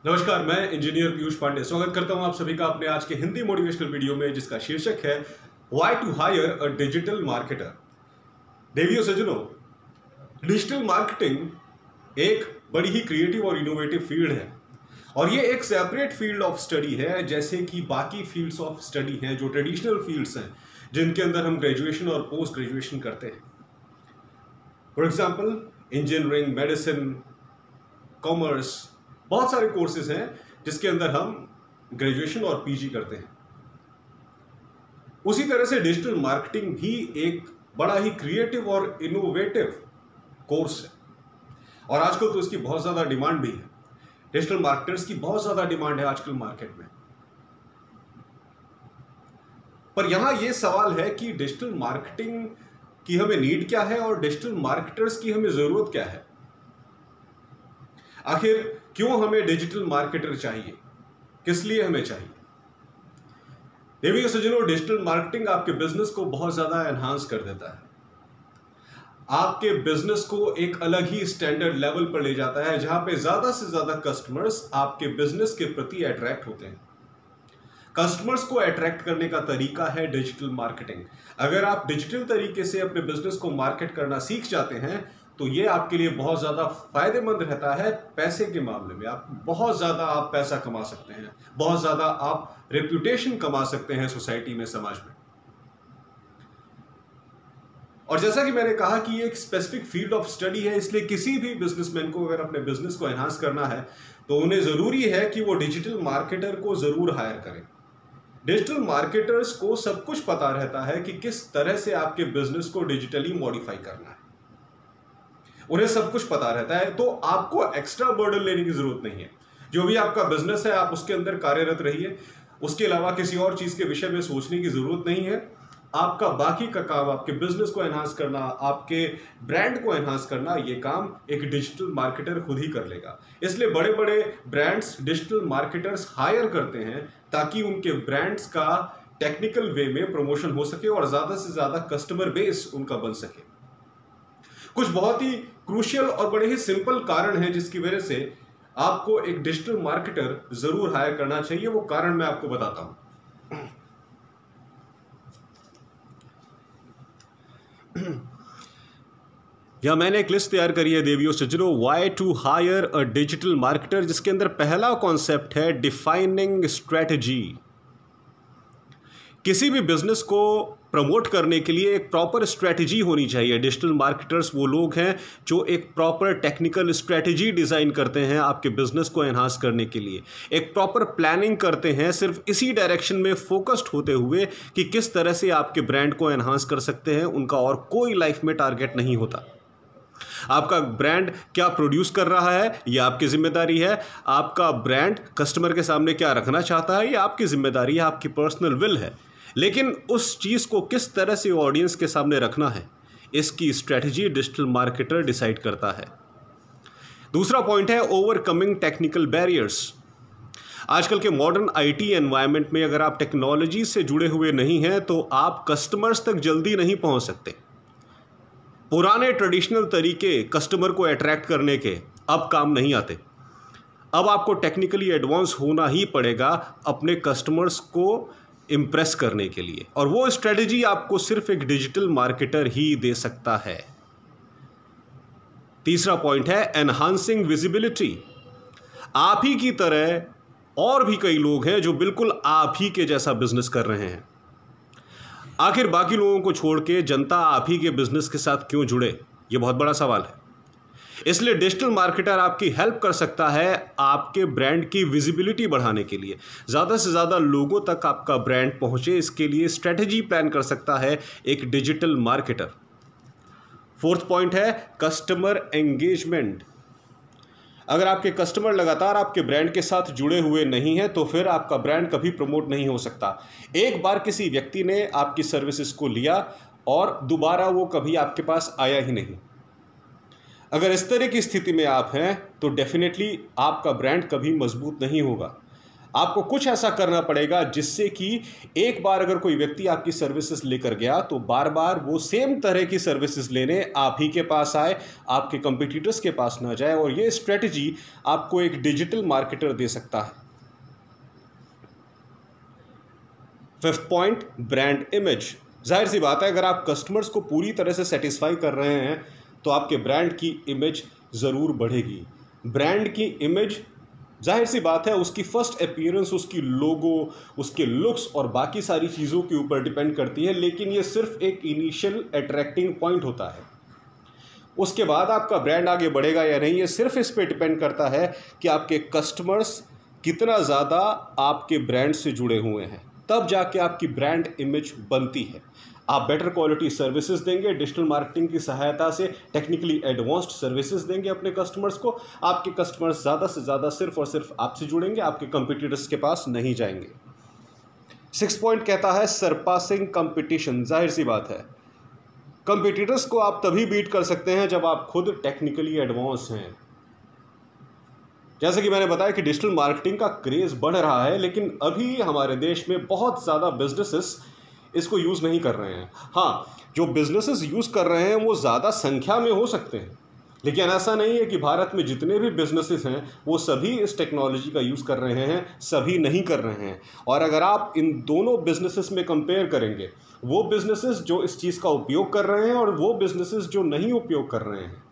नमस्कार, मैं इंजीनियर पीयूष पांडे स्वागत करता हूं आप सभी का अपने आज के हिंदी मोटिवेशनल वीडियो में, जिसका शीर्षक है why to hire a digital marketer. देवियों सज्जनों, डिजिटल मार्केटिंग एक बड़ी ही क्रिएटिव और इनोवेटिव फील्ड है और ये एक सेपरेट फील्ड ऑफ स्टडी है, जैसे कि बाकी फील्ड्स ऑफ स्टडी हैं जो ट्रेडिशनल फील्ड्स हैं जिनके अंदर हम ग्रेजुएशन और पोस्ट ग्रेजुएशन करते हैं। For example engineering, medicine, commerce, बहुत सारे कोर्सेज हैं जिसके अंदर हम ग्रेजुएशन और पीजी करते हैं। उसी तरह से डिजिटल मार्केटिंग भी एक बड़ा ही क्रिएटिव और इनोवेटिव कोर्स है और आजकल तो इसकी बहुत ज्यादा डिमांड भी है। डिजिटल मार्केटर्स की बहुत ज्यादा डिमांड है आजकल मार्केट में। पर यहां यह सवाल है कि डिजिटल मार्केटिंग की हमें नीड क्या है और डिजिटल मार्केटर्स की हमें जरूरत क्या है। आखिर क्यों हमें डिजिटल मार्केटर चाहिए, किस लिए हमें चाहिए। देवियों सज्जनों, डिजिटल मार्केटिंग आपके बिजनेस को बहुत ज्यादा एनहांस कर देता है, आपके बिजनेस को एक अलग ही स्टैंडर्ड लेवल पर ले जाता है, जहां पे ज्यादा से ज्यादा कस्टमर्स आपके बिजनेस के प्रति अट्रैक्ट होते हैं। कस्टमर्स को अट्रैक्ट करने का तरीका है डिजिटल मार्केटिंग। अगर आप डिजिटल तरीके से अपने बिजनेस को मार्केट करना सीख जाते हैं तो ये आपके लिए बहुत ज्यादा फायदेमंद रहता है। पैसे के मामले में आप बहुत ज्यादा पैसा कमा सकते हैं, बहुत ज्यादा आप रेप्यूटेशन कमा सकते हैं सोसाइटी में, समाज में। और जैसा कि मैंने कहा कि ये एक स्पेसिफिक फील्ड ऑफ स्टडी है, इसलिए किसी भी बिजनेसमैन को अगर अपने बिजनेस को एनहांस करना है तो उन्हें जरूरी है कि वो डिजिटल मार्केटर को जरूर हायर करें। डिजिटल मार्केटर्स को सब कुछ पता रहता है कि किस तरह से आपके बिजनेस को डिजिटली मॉडिफाई करना है, उन्हें सब कुछ पता रहता है। तो आपको एक्स्ट्रा बर्डन लेने की जरूरत नहीं है। जो भी आपका बिजनेस है आप उसके अंदर कार्यरत रहिए, उसके अलावा किसी और चीज के विषय में सोचने की जरूरत नहीं है। आपका बाकी का काम, आपके बिजनेस को एनहांस करना, आपके ब्रांड को एनहांस करना, ये काम एक डिजिटल मार्केटर खुद ही कर लेगा। इसलिए बड़े बड़े ब्रांड्स डिजिटल मार्केटर्स हायर करते हैं ताकि उनके ब्रांड्स का टेक्निकल वे में प्रमोशन हो सके और ज्यादा से ज्यादा कस्टमर बेस उनका बन सके। कुछ बहुत ही क्रूशियल और बड़े ही सिंपल कारण हैं जिसकी वजह से आपको एक डिजिटल मार्केटर जरूर हायर करना चाहिए। वो कारण मैं आपको बताता हूं। या मैंने एक लिस्ट तैयार करी है देवियों सज्जनों, why to hire a digital marketer, जिसके अंदर पहला कॉन्सेप्ट है डिफाइनिंग स्ट्रेटजी। किसी भी बिजनेस को प्रमोट करने के लिए एक प्रॉपर स्ट्रेटजी होनी चाहिए। डिजिटल मार्केटर्स वो लोग हैं जो एक प्रॉपर टेक्निकल स्ट्रेटजी डिज़ाइन करते हैं आपके बिजनेस को एनहांस करने के लिए, एक प्रॉपर प्लानिंग करते हैं सिर्फ इसी डायरेक्शन में फोकस्ड होते हुए कि किस तरह से आपके ब्रांड को एनहांस कर सकते हैं। उनका और कोई लाइफ में टारगेट नहीं होता। आपका ब्रांड क्या प्रोड्यूस कर रहा है ये आपकी जिम्मेदारी है, आपका ब्रांड कस्टमर के सामने क्या रखना चाहता है ये आपकी जिम्मेदारी है, आपकी पर्सनल विल है। लेकिन उस चीज़ को किस तरह से ऑडियंस के सामने रखना है, इसकी स्ट्रेटजी डिजिटल मार्केटर डिसाइड करता है। दूसरा पॉइंट है ओवरकमिंग टेक्निकल बैरियर्स। आजकल के मॉडर्न आईटी एनवायरनमेंट में अगर आप टेक्नोलॉजी से जुड़े हुए नहीं हैं तो आप कस्टमर्स तक जल्दी नहीं पहुंच सकते। पुराने ट्रेडिशनल तरीके कस्टमर को अट्रैक्ट करने के अब काम नहीं आते। अब आपको टेक्निकली एडवांस होना ही पड़ेगा अपने कस्टमर्स को इम्प्रेस करने के लिए, और वो स्ट्रेटजी आपको सिर्फ एक डिजिटल मार्केटर ही दे सकता है। तीसरा पॉइंट है एनहांसिंग विजिबिलिटी। आप ही की तरह और भी कई लोग हैं जो बिल्कुल आप ही के जैसा बिजनेस कर रहे हैं। आखिर बाकी लोगों को छोड़ के जनता आप ही के बिजनेस के साथ क्यों जुड़े, ये बहुत बड़ा सवाल है। इसलिए डिजिटल मार्केटर आपकी हेल्प कर सकता है आपके ब्रांड की विजिबिलिटी बढ़ाने के लिए, ज़्यादा से ज़्यादा लोगों तक आपका ब्रांड पहुंचे, इसके लिए स्ट्रेटजी प्लान कर सकता है एक डिजिटल मार्केटर। फोर्थ पॉइंट है कस्टमर एंगेजमेंट। अगर आपके कस्टमर लगातार आपके ब्रांड के साथ जुड़े हुए नहीं हैं तो फिर आपका ब्रांड कभी प्रमोट नहीं हो सकता। एक बार किसी व्यक्ति ने आपकी सर्विसेज को लिया और दोबारा वो कभी आपके पास आया ही नहीं। अगर इस तरह की स्थिति में आप हैं तो डेफिनेटली आपका ब्रांड कभी मजबूत नहीं होगा। आपको कुछ ऐसा करना पड़ेगा जिससे कि एक बार अगर कोई व्यक्ति आपकी सर्विसेज लेकर गया तो बार बार वो सेम तरह की सर्विसेज लेने आप ही के पास आए, आपके कंपटीटर्स के पास ना जाए। और ये स्ट्रेटजी आपको एक डिजिटल मार्केटर दे सकता है। Fifth point, brand image. जाहिर सी बात है, अगर आप कस्टमर्स को पूरी तरह से सेटिस्फाई कर रहे हैं तो आपके ब्रांड की इमेज ज़रूर बढ़ेगी। ब्रांड की इमेज, जाहिर सी बात है, उसकी फर्स्ट अपीयरेंस, उसकी लोगो, उसके लुक्स और बाकी सारी चीज़ों के ऊपर डिपेंड करती है, लेकिन ये सिर्फ एक इनिशियल अट्रैक्टिंग पॉइंट होता है। उसके बाद आपका ब्रांड आगे बढ़ेगा या नहीं, ये सिर्फ इस पे डिपेंड करता है कि आपके कस्टमर्स कितना ज़्यादा आपके ब्रांड से जुड़े हुए हैं, तब जाके आपकी ब्रांड इमेज बनती है। आप बेटर क्वालिटी सर्विसेज देंगे, डिजिटल मार्केटिंग की सहायता से टेक्निकली एडवांस्ड सर्विसेज देंगे अपने कस्टमर्स को, आपके कस्टमर्स ज़्यादा से ज़्यादा सिर्फ और सिर्फ आपसे जुड़ेंगे, आपके कंपटीटर्स के पास नहीं जाएंगे। सिक्स पॉइंट कहता है सरपासिंग कंपटीशन। जाहिर सी बात है, कंपटीटर्स को आप तभी बीट कर सकते हैं जब आप खुद टेक्निकली एडवांस हैं। जैसे कि मैंने बताया कि डिजिटल मार्केटिंग का क्रेज़ बढ़ रहा है, लेकिन अभी हमारे देश में बहुत ज़्यादा बिजनेसेस इसको यूज़ नहीं कर रहे हैं। हाँ, जो बिजनेसेस यूज़ कर रहे हैं वो ज़्यादा संख्या में हो सकते हैं, लेकिन ऐसा नहीं है कि भारत में जितने भी बिजनेसेस हैं वो सभी इस टेक्नोलॉजी का यूज़ कर रहे हैं, सभी नहीं कर रहे हैं। और अगर आप इन दोनों बिजनेसेस में कंपेयर करेंगे, वो बिजनेसेस जो इस चीज़ का उपयोग कर रहे हैं और वो बिजनेसेस जो नहीं उपयोग कर रहे हैं,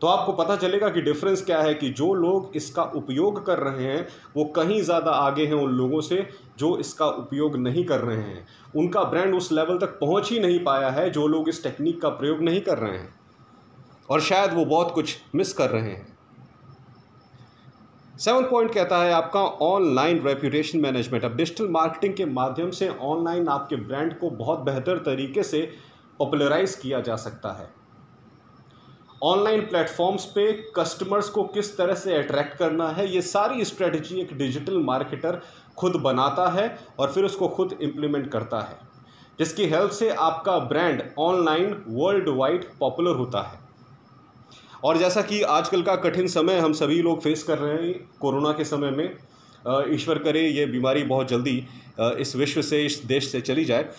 तो आपको पता चलेगा कि डिफरेंस क्या है, कि जो लोग इसका उपयोग कर रहे हैं वो कहीं ज़्यादा आगे हैं उन लोगों से जो इसका उपयोग नहीं कर रहे हैं। उनका ब्रांड उस लेवल तक पहुंच ही नहीं पाया है जो लोग इस टेक्निक का प्रयोग नहीं कर रहे हैं, और शायद वो बहुत कुछ मिस कर रहे हैं। 7 पॉइंट कहता है आपका ऑनलाइन रेप्यूटेशन मैनेजमेंट। अब डिजिटल मार्केटिंग के माध्यम से ऑनलाइन आपके ब्रांड को बहुत बेहतर तरीके से पॉपुलराइज किया जा सकता है। ऑनलाइन प्लेटफॉर्म्स पे कस्टमर्स को किस तरह से अट्रैक्ट करना है, ये सारी स्ट्रेटजी एक डिजिटल मार्केटर खुद बनाता है और फिर उसको खुद इम्प्लीमेंट करता है, जिसकी हेल्प से आपका brand online world wide popular होता है। और जैसा कि आजकल का कठिन समय हम सभी लोग फेस कर रहे हैं कोरोना के समय में, ईश्वर करे ये बीमारी बहुत जल्दी इस विश्व से, इस देश से चली जाए,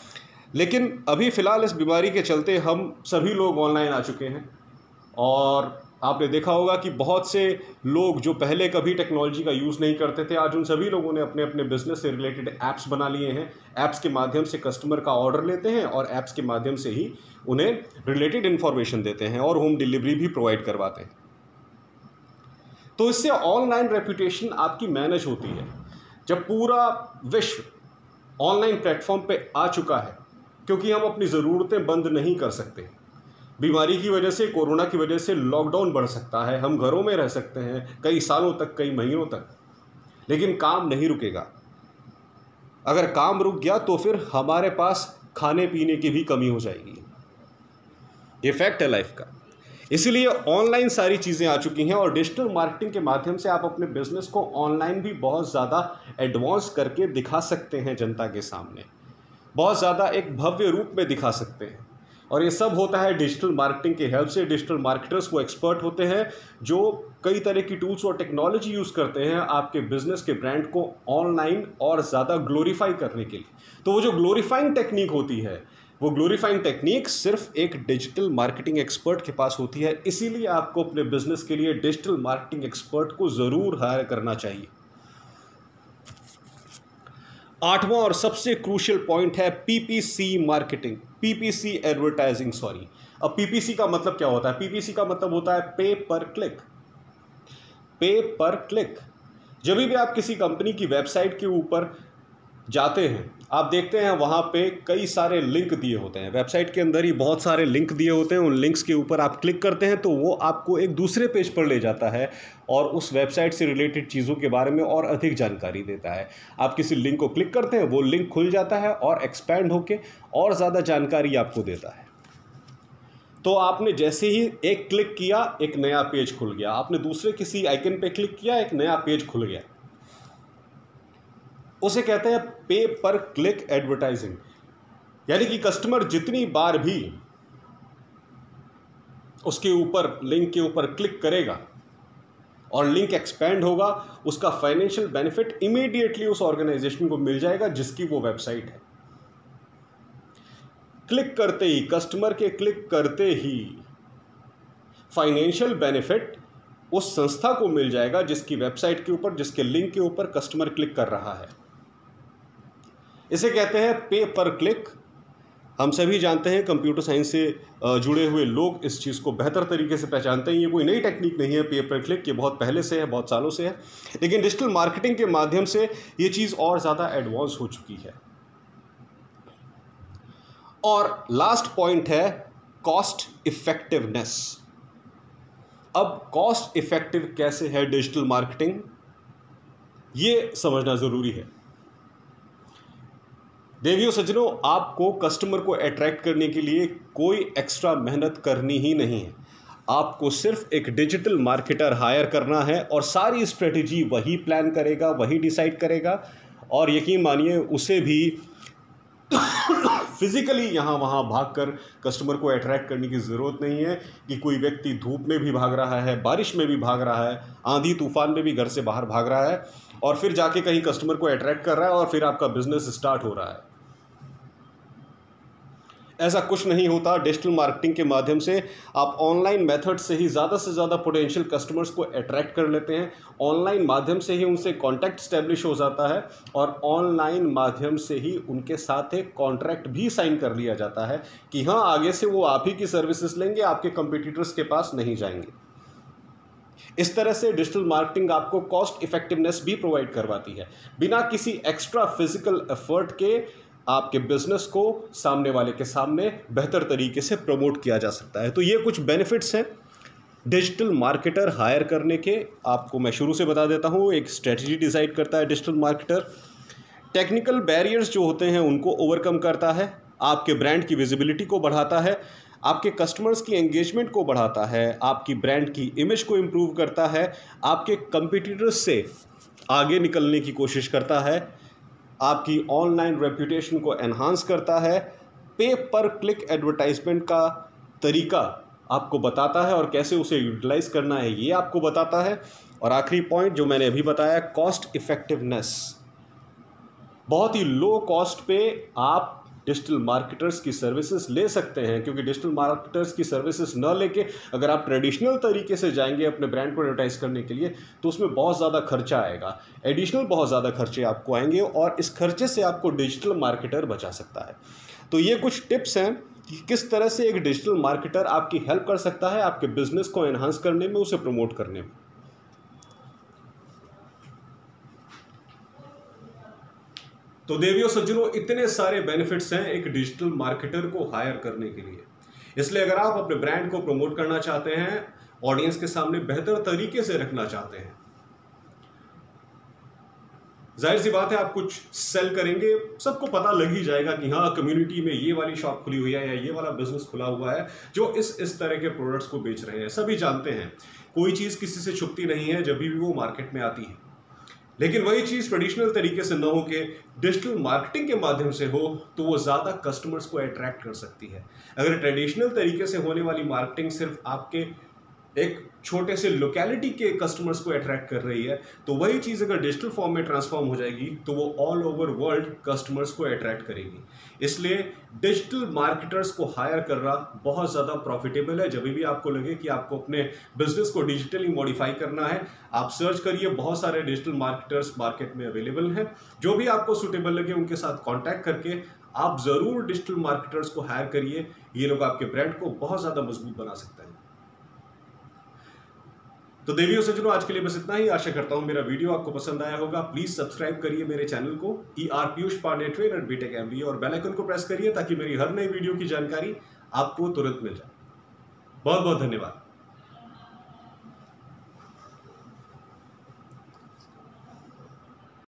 लेकिन अभी फ़िलहाल इस बीमारी के चलते हम सभी लोग ऑनलाइन आ चुके हैं। और आपने देखा होगा कि बहुत से लोग जो पहले कभी टेक्नोलॉजी का यूज़ नहीं करते थे, आज उन सभी लोगों ने अपने अपने बिजनेस से रिलेटेड ऐप्स बना लिए हैं। ऐप्स के माध्यम से कस्टमर का ऑर्डर लेते हैं और ऐप्स के माध्यम से ही उन्हें रिलेटेड इन्फॉर्मेशन देते हैं और होम डिलीवरी भी प्रोवाइड करवाते हैं। तो इससे ऑनलाइन रेप्यूटेशन आपकी मैनेज होती है। जब पूरा विश्व ऑनलाइन प्लेटफॉर्म पे आ चुका है, क्योंकि हम अपनी ज़रूरतें बंद नहीं कर सकते, बीमारी की वजह से, कोरोना की वजह से लॉकडाउन बढ़ सकता है, हम घरों में रह सकते हैं कई सालों तक, कई महीनों तक, लेकिन काम नहीं रुकेगा। अगर काम रुक गया तो फिर हमारे पास खाने पीने की भी कमी हो जाएगी। ये फैक्ट है लाइफ का। इसीलिए ऑनलाइन सारी चीज़ें आ चुकी हैं और डिजिटल मार्केटिंग के माध्यम से आप अपने बिजनेस को ऑनलाइन भी बहुत ज़्यादा एडवांस करके दिखा सकते हैं जनता के सामने, बहुत ज़्यादा एक भव्य रूप में दिखा सकते हैं। और ये सब होता है डिजिटल मार्केटिंग की हेल्प से। डिजिटल मार्केटर्स वो एक्सपर्ट होते हैं जो कई तरह की टूल्स और टेक्नोलॉजी यूज़ करते हैं आपके बिजनेस के ब्रांड को ऑनलाइन और ज़्यादा ग्लोरीफाई करने के लिए। तो वो जो ग्लोरीफाइंग टेक्निक होती है, वो ग्लोरीफाइंग टेक्निक सिर्फ एक डिजिटल मार्केटिंग एक्सपर्ट के पास होती है। इसीलिए आपको अपने बिजनेस के लिए डिजिटल मार्केटिंग एक्सपर्ट को ज़रूर हायर करना चाहिए। 8वां और सबसे क्रूशियल पॉइंट है PPC marketing, PPC advertising, sorry. अब पीपीसी का मतलब क्या होता है? पीपीसी का मतलब होता है पे पर क्लिक। पे पर क्लिक। जब भी आप किसी कंपनी की वेबसाइट के ऊपर जाते हैं, आप देखते हैं वहाँ पे कई सारे लिंक दिए होते हैं। वेबसाइट के अंदर ही बहुत सारे लिंक दिए होते हैं। उन लिंक्स के ऊपर आप क्लिक करते हैं तो वो आपको एक दूसरे पेज पर ले जाता है और उस वेबसाइट से रिलेटेड चीज़ों के बारे में और अधिक जानकारी देता है। आप किसी लिंक को क्लिक करते हैं, वो लिंक खुल जाता है और एक्सपैंड होके और ज़्यादा जानकारी आपको देता है। तो आपने जैसे ही एक क्लिक किया, एक नया पेज खुल गया। आपने दूसरे किसी आइकन पे क्लिक किया, एक नया पेज खुल गया। उसे कहते हैं पे पर क्लिक एडवर्टाइजिंग। यानी कि कस्टमर जितनी बार भी उसके ऊपर, लिंक के ऊपर क्लिक करेगा, और लिंक एक्सपेंड होगा, उसका फाइनेंशियल बेनिफिट इमीडिएटली उस ऑर्गेनाइजेशन को मिल जाएगा जिसकी वो वेबसाइट है। क्लिक करते ही, कस्टमर के क्लिक करते ही फाइनेंशियल बेनिफिट उस संस्था को मिल जाएगा जिसकी वेबसाइट के ऊपर, जिसके लिंक के ऊपर कस्टमर क्लिक कर रहा है। इसे कहते हैं पे पर क्लिक। हम सभी जानते हैं, कंप्यूटर साइंस से जुड़े हुए लोग इस चीज़ को बेहतर तरीके से पहचानते हैं। ये कोई नई टेक्निक नहीं है पे पर क्लिक, ये बहुत पहले से है, बहुत सालों से है, लेकिन डिजिटल मार्केटिंग के माध्यम से ये चीज़ और ज़्यादा एडवांस हो चुकी है। और लास्ट पॉइंट है कॉस्ट इफेक्टिवनेस। अब कॉस्ट इफेक्टिव कैसे है डिजिटल मार्केटिंग, ये समझना ज़रूरी है। देवियों सज्जनों, आपको कस्टमर को अट्रैक्ट करने के लिए कोई एक्स्ट्रा मेहनत करनी ही नहीं है। आपको सिर्फ एक डिजिटल मार्केटर हायर करना है और सारी स्ट्रेटेजी वही प्लान करेगा, वही डिसाइड करेगा। और यकीन मानिए, उसे भी फिजिकली यहाँ वहाँ भागकर कस्टमर को अट्रैक्ट करने की ज़रूरत नहीं है कि कोई व्यक्ति धूप में भी भाग रहा है, बारिश में भी भाग रहा है, आंधी तूफान में भी घर से बाहर भाग रहा है और फिर जाके कहीं कस्टमर को अट्रैक्ट कर रहा है और फिर आपका बिजनेस स्टार्ट हो रहा है। ऐसा कुछ नहीं होता। डिजिटल मार्केटिंग के माध्यम से आप ऑनलाइन मेथड से ही ज़्यादा से ज़्यादा पोटेंशियल कस्टमर्स को अट्रैक्ट कर लेते हैं। ऑनलाइन माध्यम से ही उनसे कॉन्टैक्ट स्टैब्लिश हो जाता है और ऑनलाइन माध्यम से ही उनके साथ एक कॉन्ट्रैक्ट भी साइन कर लिया जाता है कि हाँ, आगे से वो आप ही की सर्विसेज लेंगे, आपके कंपटीटर्स के पास नहीं जाएंगे। इस तरह से डिजिटल मार्केटिंग आपको कॉस्ट इफेक्टिवनेस भी प्रोवाइड करवाती है। बिना किसी एक्स्ट्रा फिजिकल एफर्ट के आपके बिजनेस को सामने वाले के सामने बेहतर तरीके से प्रमोट किया जा सकता है। तो ये कुछ बेनिफिट्स हैं डिजिटल मार्केटर हायर करने के। आपको मैं शुरू से बता देता हूँ। एक स्ट्रेटजी डिसाइड करता है डिजिटल मार्केटर, टेक्निकल बैरियर्स जो होते हैं उनको ओवरकम करता है, आपके ब्रांड की विजिबिलिटी को बढ़ाता है, आपके कस्टमर्स की एंगेजमेंट को बढ़ाता है, आपकी ब्रांड की इमेज को इम्प्रूव करता है, आपके कंपटीटर्स से आगे निकलने की कोशिश करता है, आपकी ऑनलाइन रेपुटेशन को एनहांस करता है, पे पर क्लिक एडवर्टाइजमेंट का तरीका आपको बताता है और कैसे उसे यूटिलाइज करना है ये आपको बताता है। और आखिरी पॉइंट जो मैंने अभी बताया, कॉस्ट इफेक्टिवनेस। बहुत ही लो कॉस्ट पे आप डिजिटल मार्केटर्स की सर्विसेज ले सकते हैं, क्योंकि डिजिटल मार्केटर्स की सर्विसेज न लेके अगर आप ट्रेडिशनल तरीके से जाएंगे अपने ब्रांड को एडवर्टाइज करने के लिए तो उसमें बहुत ज़्यादा खर्चा आएगा, एडिशनल बहुत ज़्यादा खर्चे आपको आएंगे और इस खर्चे से आपको डिजिटल मार्केटर बचा सकता है। तो ये कुछ टिप्स हैं कि किस तरह से एक डिजिटल मार्केटर आपकी हेल्प कर सकता है आपके बिजनेस को एनहांस करने में, उसे प्रमोट करने में। तो देवियों सज्जनों, इतने सारे बेनिफिट्स हैं एक डिजिटल मार्केटर को हायर करने के लिए। इसलिए अगर आप अपने ब्रांड को प्रमोट करना चाहते हैं, ऑडियंस के सामने बेहतर तरीके से रखना चाहते हैं, जाहिर सी बात है आप कुछ सेल करेंगे, सबको पता लग ही जाएगा कि हाँ, कम्युनिटी में ये वाली शॉप खुली हुई है या ये वाला बिजनेस खुला हुआ है जो इस तरह के प्रोडक्ट्स को बेच रहे हैं। सभी जानते हैं कोई चीज़ किसी से छुपती नहीं है जब भी वो मार्केट में आती है। लेकिन वही चीज़ ट्रेडिशनल तरीके से न हो के डिजिटल मार्केटिंग के माध्यम से हो तो वो ज़्यादा कस्टमर्स को अट्रैक्ट कर सकती है। अगर ट्रेडिशनल तरीके से होने वाली मार्केटिंग सिर्फ आपके एक छोटे से लोकेलिटी के कस्टमर्स को अट्रैक्ट कर रही है, तो वही चीज़ अगर डिजिटल फॉर्म में ट्रांसफॉर्म हो जाएगी तो वो ऑल ओवर वर्ल्ड कस्टमर्स को अट्रैक्ट करेगी। इसलिए डिजिटल मार्केटर्स को हायर करना बहुत ज़्यादा प्रॉफिटेबल है। जब भी आपको लगे कि आपको अपने बिजनेस को डिजिटली मॉडिफाई करना है, आप सर्च करिए, बहुत सारे डिजिटल मार्केटर्स मार्केट में अवेलेबल हैं। जो भी आपको सूटेबल लगे उनके साथ कॉन्टैक्ट करके आप ज़रूर डिजिटल मार्केटर्स को हायर करिए। ये लोग आपके ब्रांड को बहुत ज़्यादा मजबूत बना सकते हैं। तो देवियों सज्जनों, आज के लिए बस इतना ही। आशा करता हूं मेरा वीडियो आपको पसंद आया होगा। प्लीज सब्सक्राइब करिए मेरे चैनल को ER Piyush Pandey trainer BTech MBA और बेल आइकन को प्रेस करिए ताकि मेरी हर नई वीडियो की जानकारी आपको तुरंत मिल जाए। बहुत बहुत धन्यवाद।